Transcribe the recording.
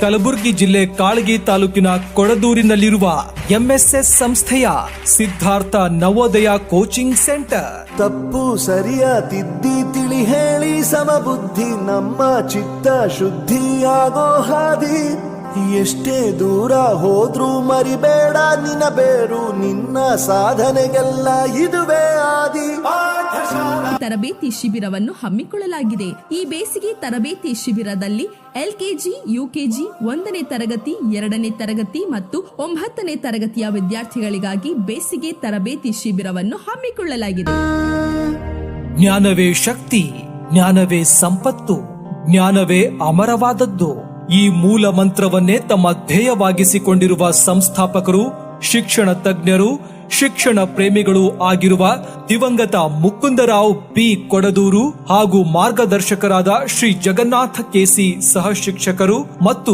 ಕಲಬುರಗಿ ಜಿಲ್ಲೆ ಕಾಳಗಿ ತಾಲೂಕಿನ ಕೊಡದೂರಿನಲ್ಲಿರುವ ಎಂಎಸ್ಎಸ್ ಸಂಸ್ಥೆಯ ಸಿದ್ಧಾರ್ಥ ನವೋದಯ ಕೋಚಿಂಗ್ ಸೆಂಟರ್. ತಪ್ಪು ಸರಿಯ ತಿದ್ದಿ ತಿಳಿ ಹೇಳಿ ಸಮಬುದ್ಧಿ ನಮ್ಮ ಚಿತ್ತ ಶುದ್ಧಿಯಾಗೋ ಹಾದಿ. ಎಷ್ಟೇ ದೂರ ಹೋದ್ರೂ ಮರಿಬೇಡ ನಿನ್ನ ಬೇರು, ನಿನ್ನ ಸಾಧನೆಗೆಲ್ಲ ಇದುವೇ ಆದಿ. ತರಬೇತಿ ಶಿಬಿರವನ್ನು ಹಮ್ಮಿಕೊಳ್ಳಲಾಗಿದೆ. ಈ ಬೇಸಿಗೆ ತರಬೇತಿ ಶಿಬಿರದಲ್ಲಿ ಎಲ್ಕೆಜಿ, ಯುಕೆಜಿ, 1ನೇ ತರಗತಿ, 2ನೇ ತರಗತಿ ಮತ್ತು 9ನೇ ತರಗತಿಯ ವಿದ್ಯಾರ್ಥಿಗಳಿಗಾಗಿ ಬೇಸಿಗೆ ತರಬೇತಿ ಶಿಬಿರವನ್ನು ಹಮ್ಮಿಕೊಳ್ಳಲಾಗಿದೆ. ಜ್ಞಾನವೇ ಶಕ್ತಿ, ಜ್ಞಾನವೇ ಸಂಪತ್ತು, ಜ್ಞಾನವೇ ಅಮರವಾದದ್ದು. ಈ ಮೂಲ ಮಂತ್ರವನ್ನೇ ತಮ್ಮ ಧ್ಯೇಯವಾಗಿಸಿಕೊಂಡಿರುವ ಸಂಸ್ಥಾಪಕರು, ಶಿಕ್ಷಣ ತಜ್ಞರು, ಶಿಕ್ಷಣ ಪ್ರೇಮಿಗಳು ಆಗಿರುವ ದಿವಂಗತ ಮುಕುಂದರಾವ್ ಬಿ ಕೊಡದೂರು ಹಾಗೂ ಮಾರ್ಗದರ್ಶಕರಾದ ಶ್ರೀ ಜಗನ್ನಾಥ ಕೆಸಿ ಸಹ ಶಿಕ್ಷಕರು ಮತ್ತು